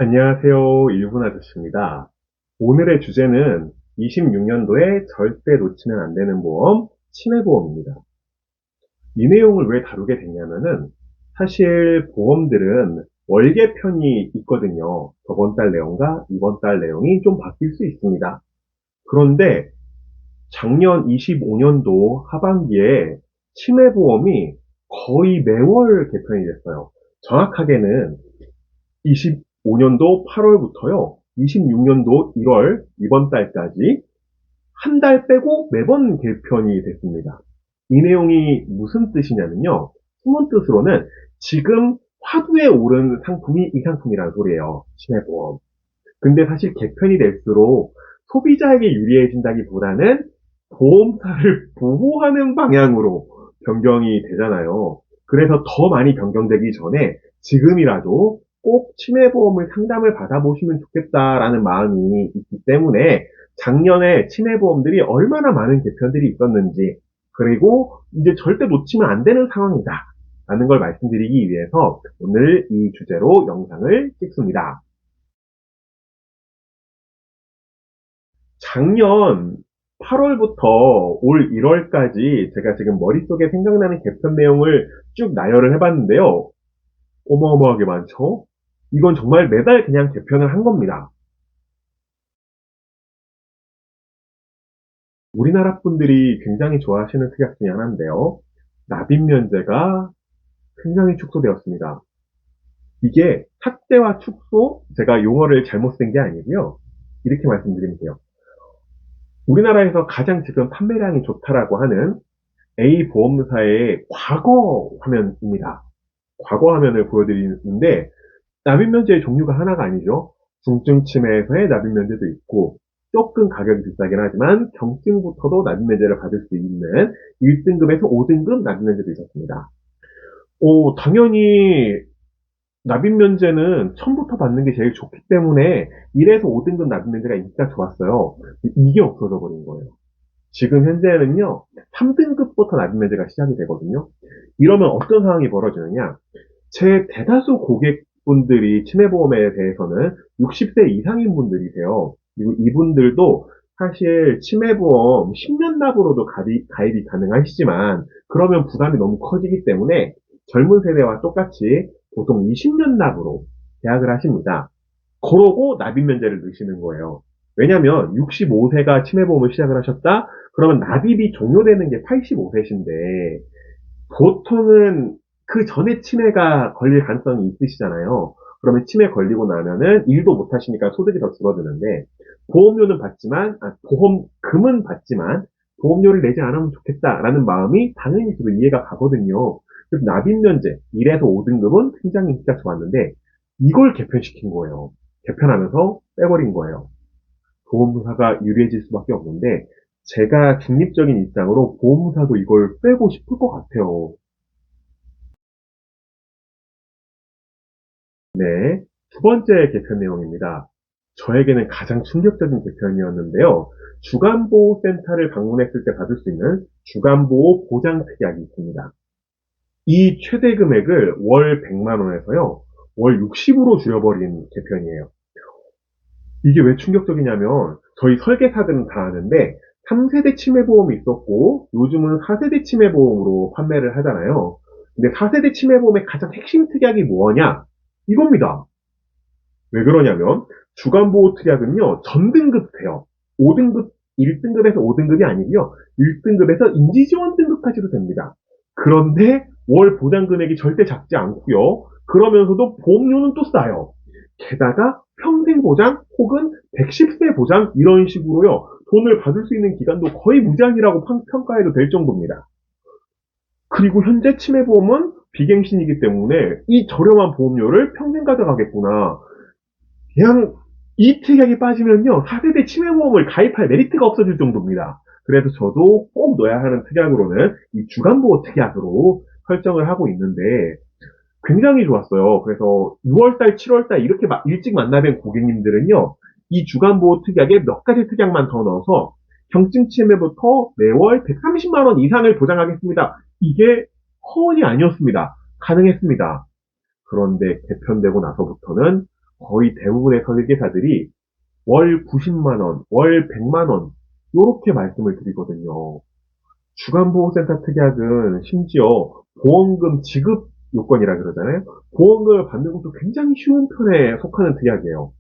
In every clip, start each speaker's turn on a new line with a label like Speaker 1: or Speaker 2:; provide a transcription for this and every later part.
Speaker 1: 안녕하세요. 일본 아저씨입니다. 오늘의 주제는 26년도에 절대 놓치면 안 되는 보험, 치매보험입니다. 이 내용을 왜 다루게 됐냐면은 사실 보험들은 월계편이 있거든요. 저번 달 내용과 이번 달 내용이 좀 바뀔 수 있습니다. 그런데 작년 25년도 하반기에 치매보험이 거의 매월 개편이 됐어요. 정확하게는 25년도 8월부터요, 26년도 1월, 이번 달까지 한 달 빼고 매번 개편이 됐습니다. 이 내용이 무슨 뜻이냐면요. 숨은 뜻으로는 지금 화두에 오른 상품이 이 상품이라는 소리예요. 치매보험. 근데 사실 개편이 될수록 소비자에게 유리해진다기보다는 보험사를 보호하는 방향으로 변경이 되잖아요. 그래서 더 많이 변경되기 전에 지금이라도 꼭 치매보험을 상담을 받아보시면 좋겠다라는 마음이 있기 때문에 작년에 치매보험들이 얼마나 많은 개편들이 있었는지, 그리고 이제 절대 놓치면 안 되는 상황이다 라는 걸 말씀드리기 위해서 오늘 이 주제로 영상을 찍습니다. 작년 8월부터 올 1월까지 제가 지금 머릿속에 생각나는 개편 내용을 쭉 나열을 해봤는데요. 어마어마하게 많죠? 이건 정말 매달 그냥 개편을 한 겁니다. 우리나라 분들이 굉장히 좋아하시는 특약 중에 하나인데요. 납입 면제가 굉장히 축소되었습니다. 이게 삭제와 축소, 제가 용어를 잘못 쓴 게 아니고요. 이렇게 말씀드리면 돼요. 우리나라에서 가장 지금 판매량이 좋다라고 하는 A 보험사의 과거 화면입니다. 과거 화면을 보여드리는데 납입면제의 종류가 하나가 아니죠. 중증 치매에서의 납입면제도 있고 조금 가격이 비싸긴 하지만 경증부터도 납입면제를 받을 수 있는 1등급에서 5등급 납입면제도 있었습니다. 당연히 납입면제는 처음부터 받는 게 제일 좋기 때문에 1에서 5등급 납입면제가 인기가 좋았어요. 이게 없어져 버린 거예요. 지금 현재는요, 3등급부터 납입면제가 시작이 되거든요. 이러면 어떤 상황이 벌어지느냐? 제 대다수 고객분들이 치매보험에 대해서는 60세 이상인 분들이세요. 그리고 이분들도 사실 치매보험 10년 납으로도 가입이 가능하시지만 그러면 부담이 너무 커지기 때문에 젊은 세대와 똑같이 보통 20년 납으로 계약을 하십니다. 그러고 납입면제를 넣으시는 거예요. 왜냐면 65세가 치매보험을 시작을 하셨다? 그러면 납입이 종료되는 게 85세신데 보통은 그 전에 치매가 걸릴 가능성이 있으시잖아요. 그러면 치매 걸리고 나면은 일도 못 하시니까 소득이 더 줄어드는데 보험료는 받지만, 보험금은 받지만 보험료를 내지 않으면 좋겠다라는 마음이 당연히 저도 이해가 가거든요. 그래서 납입면제 1에서 5등급은 굉장히 인기가 좋았는데 이걸 개편시킨 거예요. 개편하면서 빼버린 거예요. 보험사가 유리해질 수밖에 없는데 제가 중립적인 입장으로 보험사도 이걸 빼고 싶을 것 같아요. 네, 두 번째 개편 내용입니다. 저에게는 가장 충격적인 개편이었는데요. 주간보호센터를 방문했을 때 받을 수 있는 주간보호 보장 특약이 있습니다. 이 최대 금액을 월 100만 원에서요, 월 60으로 줄여버린 개편이에요. 이게 왜 충격적이냐면 저희 설계사들은 다 아는데 3세대 치매보험이 있었고 요즘은 4세대 치매보험으로 판매를 하잖아요. 근데 4세대 치매보험의 가장 핵심 특약이 뭐냐? 이겁니다. 왜 그러냐면 주간보호 특약은요, 전등급 돼요. 5등급, 1등급에서 5등급이 아니고요. 1등급에서 인지지원 등급까지도 됩니다. 그런데 월 보장 금액이 절대 작지 않고요. 그러면서도 보험료는 또 싸요. 게다가 평생 보장 혹은 110세 보장 이런 식으로요. 돈을 받을 수 있는 기간도 거의 무제한이라고 평가해도 될 정도입니다. 그리고 현재 치매보험은 비갱신이기 때문에 이 저렴한 보험료를 평생 가져가겠구나. 그냥 이 특약이 빠지면요, 4세대 치매보험을 가입할 메리트가 없어질 정도입니다. 그래서 저도 꼭 넣어야 하는 특약으로는 이 주간보호 특약으로 설정을 하고 있는데 굉장히 좋았어요. 그래서 6월달, 7월달 이렇게 일찍 만나뵌 고객님들은요, 이 주간보호 특약에 몇 가지 특약만 더 넣어서 경증 치매부터 매월 130만 원 이상을 보장하겠습니다. 이게 허언이 아니었습니다. 가능했습니다. 그런데 개편되고 나서부터는 거의 대부분의 설계사들이 월 90만 원, 월 100만 원, 요렇게 말씀을 드리거든요. 주간보호센터 특약은 심지어 보험금 지급 요건이라 그러잖아요. 보험금을 받는 것도 굉장히 쉬운 편에 속하는 특약이에요.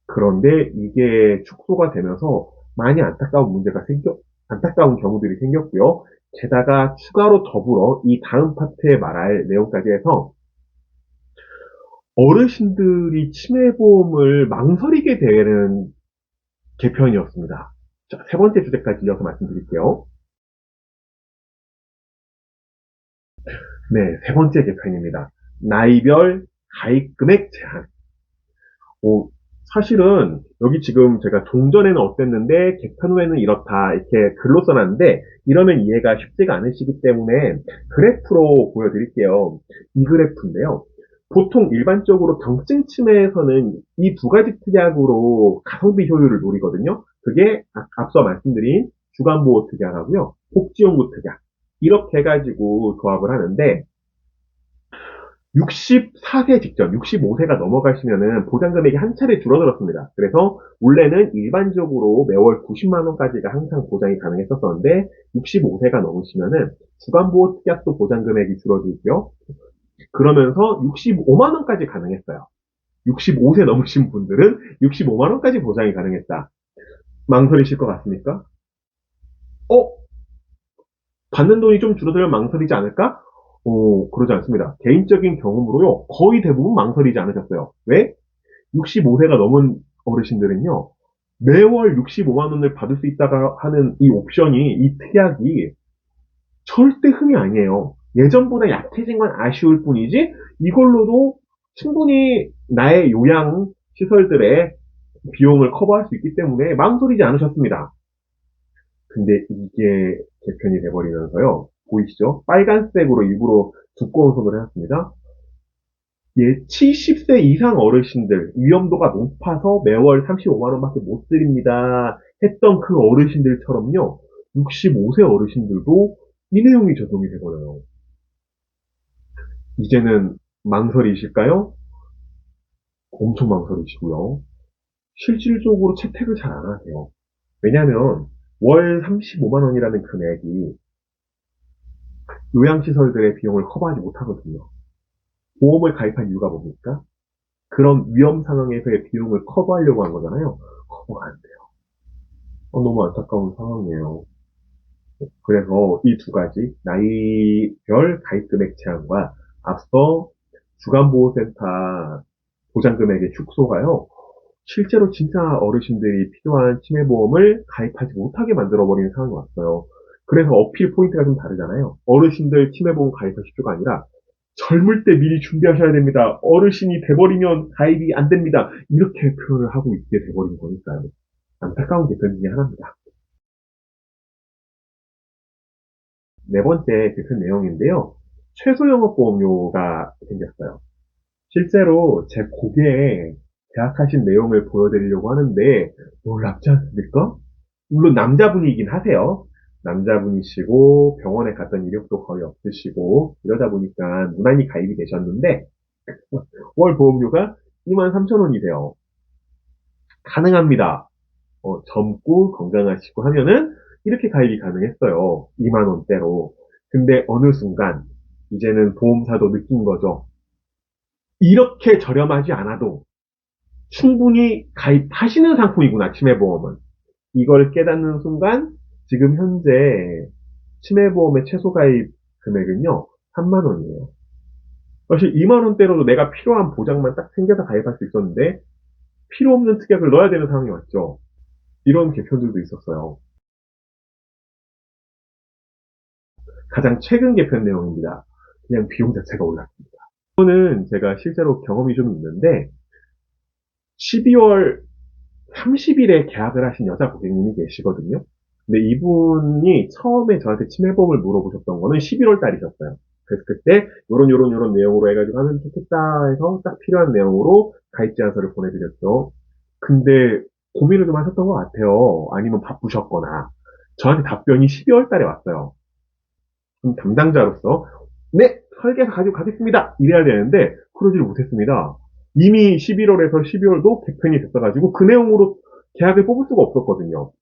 Speaker 1: 그런데 이게 축소가 되면서 많이 안타까운 경우들이 생겼고요. 게다가 추가로 더불어 이 다음 파트에 말할 내용까지 해서 어르신들이 치매보험을 망설이게 되는 개편이었습니다. 자, 세 번째 주제까지 이어서 말씀드릴게요. 네, 세 번째 개편입니다. 나이별 가입 금액 제한. 오, 사실은 여기 지금 제가 종전에는 어땠는데 개편 후에는 이렇다 이렇게 글로 써놨는데 이러면 이해가 쉽지가 않으시기 때문에 그래프로 보여드릴게요. 이 그래프인데요. 보통 일반적으로 경증 치매에서는 이 두 가지 특약으로 가성비 효율을 노리거든요. 그게 앞서 말씀드린 주간보호 특약하고요. 복지연구 특약. 이렇게 해가지고 조합을 하는데 64세 직전, 65세가 넘어가시면은 보장 금액이 한 차례 줄어들었습니다. 그래서 원래는 일반적으로 매월 90만 원까지가 항상 보장이 가능했었는데 65세가 넘으시면은 주간보호 특약도 보장 금액이 줄어들고요. 그러면서 65만 원까지 가능했어요. 65세 넘으신 분들은 65만 원까지 보장이 가능했다. 망설이실 것 같습니까? 어? 받는 돈이 좀 줄어들면 망설이지 않을까? 그러지 않습니다. 개인적인 경험으로요, 거의 대부분 망설이지 않으셨어요. 왜? 65세가 넘은 어르신들은요, 매월 65만 원을 받을 수 있다가 하는 이 옵션이, 이 특약이 절대 흠이 아니에요. 예전보다 약해진 건 아쉬울 뿐이지, 이걸로도 충분히 나의 요양 시설들의 비용을 커버할 수 있기 때문에 망설이지 않으셨습니다. 근데 이게 개편이 돼버리면서요. 보이시죠? 빨간색으로 일부러 두꺼운 선을 해놨습니다. 예, 70세 이상 어르신들, 위험도가 높아서 매월 35만 원밖에 못 드립니다. 했던 그 어르신들처럼요. 65세 어르신들도 이 내용이 적용이 되버려요. 이제는 망설이실까요? 엄청 망설이시고요. 실질적으로 채택을 잘 안 하세요. 왜냐하면 월 35만 원이라는 금액이 요양시설들의 비용을 커버하지 못하거든요. 보험을 가입한 이유가 뭡니까? 그런 위험 상황에서의 비용을 커버하려고 한 거잖아요. 커버가 안 돼요. 너무 안타까운 상황이에요. 그래서 이 두 가지, 나이별 가입금액 제한과 앞서 주간보호센터 보장금액의 축소가요, 실제로 진짜 어르신들이 필요한 치매보험을 가입하지 못하게 만들어버리는 상황이 왔어요. 그래서 어필 포인트가 좀 다르잖아요. 어르신들 치매보험 가입하십시오가 아니라 젊을 때 미리 준비하셔야 됩니다. 어르신이 돼버리면 가입이 안 됩니다. 이렇게 표현을 하고 있게 돼버린 거니까요. 안타까운 개편 중에 하나입니다. 네 번째 개편 내용인데요. 최소 영업보험료가 생겼어요. 실제로 제 고개에 계약하신 내용을 보여드리려고 하는데 놀랍지 않습니까? 물론 남자분이긴 하세요. 남자분이시고 병원에 갔던 이력도 거의 없으시고 이러다 보니까 무난히 가입이 되셨는데 월 보험료가 23,000원이세요. 가능합니다. 젊고 건강하시고 하면은 이렇게 가입이 가능했어요. 2만 원대로. 근데 어느 순간 이제는 보험사도 느낀 거죠. 이렇게 저렴하지 않아도 충분히 가입하시는 상품이구나, 치매보험은. 이걸 깨닫는 순간 지금 현재 치매보험의 최소 가입 금액은요, 3만 원이에요. 사실 2만 원대로도 내가 필요한 보장만 딱 챙겨서 가입할 수 있었는데 필요 없는 특약을 넣어야 되는 상황이 왔죠. 이런 개편들도 있었어요. 가장 최근 개편 내용입니다. 그냥 비용 자체가 올랐습니다. 이거는 제가 실제로 경험이 좀 있는데 12월 30일에 계약을 하신 여자 고객님이 계시거든요. 근데 이분이 처음에 저한테 치매보험을 물어보셨던 거는 11월 달이셨어요. 그래서 그때 요런 내용으로 해가지고 하면 좋겠다 해서 딱 필요한 내용으로 가입 제안서를 보내드렸죠. 근데 고민을 좀 하셨던 것 같아요. 아니면 바쁘셨거나. 저한테 답변이 12월 달에 왔어요. 그럼 담당자로서 네! 설계서 가지고 가겠습니다! 이래야 되는데 그러지를 못했습니다. 이미 11월에서 12월도 개편이 됐어가지고 그 내용으로 계약을 뽑을 수가 없었거든요.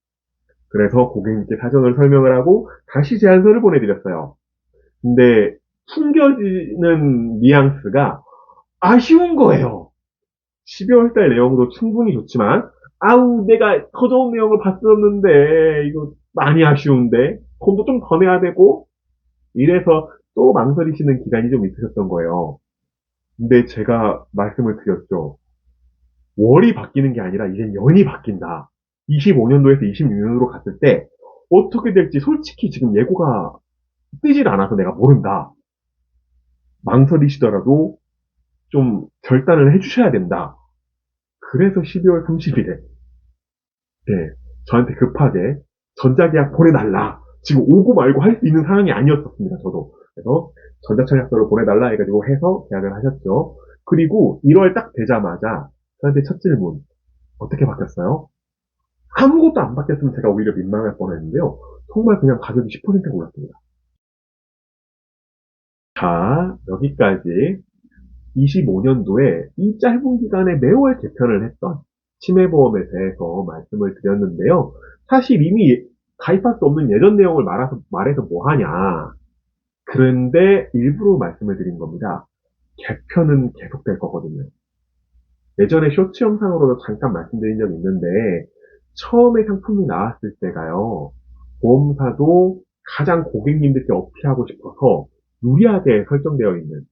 Speaker 1: 그래서 고객님께 사정을 설명을 하고 다시 제안서를 보내드렸어요. 근데 숨겨지는 뉘앙스가 아쉬운 거예요. 12월 달 내용도 충분히 좋지만 아우 내가 더 좋은 내용을 봤었는데 이거 많이 아쉬운데 돈도 좀 더 내야 되고 이래서 또 망설이시는 기간이 좀 있으셨던 거예요. 근데 제가 말씀을 드렸죠. 월이 바뀌는 게 아니라 이젠 연이 바뀐다. 25년도에서 26년도로 갔을 때 어떻게 될지 솔직히 지금 예고가 뜨질 않아서 내가 모른다. 망설이시더라도 좀 결단을 해주셔야 된다. 그래서 12월 30일에 네, 저한테 급하게 전자계약 보내달라. 지금 오고 말고 할 수 있는 상황이 아니었었습니다. 저도. 그래서 전자청약서를 보내달라 해가지고 해서 계약을 하셨죠. 그리고 1월 딱 되자마자 저한테 첫 질문 어떻게 바뀌었어요? 아무것도 안 바뀌었으면 제가 오히려 민망할 뻔했는데요. 정말 그냥 가격이 10%가 올랐습니다. 자, 여기까지 25년도에 이 짧은 기간에 매월 개편을 했던 치매보험에 대해서 말씀을 드렸는데요. 사실 이미 가입할 수 없는 예전 내용을 말해서 뭐하냐. 그런데 일부러 말씀을 드린 겁니다. 개편은 계속될 거거든요. 예전에 쇼츠 영상으로도 잠깐 말씀드린 적이 있는데 처음에 상품이 나왔을 때가요. 보험사도 가장 고객님들께 어필하고 싶어서 유리하게 설정되어 있는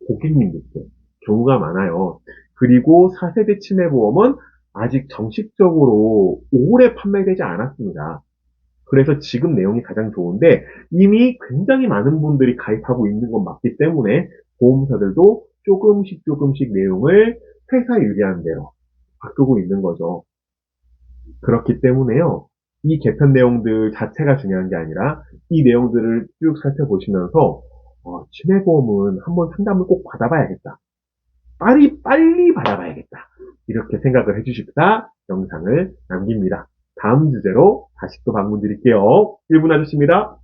Speaker 1: 고객님들께 경우가 많아요. 그리고 4세대 치매보험은 아직 정식적으로 오래 판매되지 않았습니다. 그래서 지금 내용이 가장 좋은데 이미 굉장히 많은 분들이 가입하고 있는 건 맞기 때문에 보험사들도 조금씩 내용을 회사 유리한 대로 바꾸고 있는 거죠. 그렇기 때문에요. 이 개편 내용들 자체가 중요한 게 아니라 이 내용들을 쭉 살펴보시면서 치매보험은 한번 상담을 꼭 받아봐야겠다. 빨리 받아봐야겠다. 이렇게 생각을 해주십사 영상을 남깁니다. 다음 주제로 다시 또 방문 드릴게요. 1분 아저씨입니다.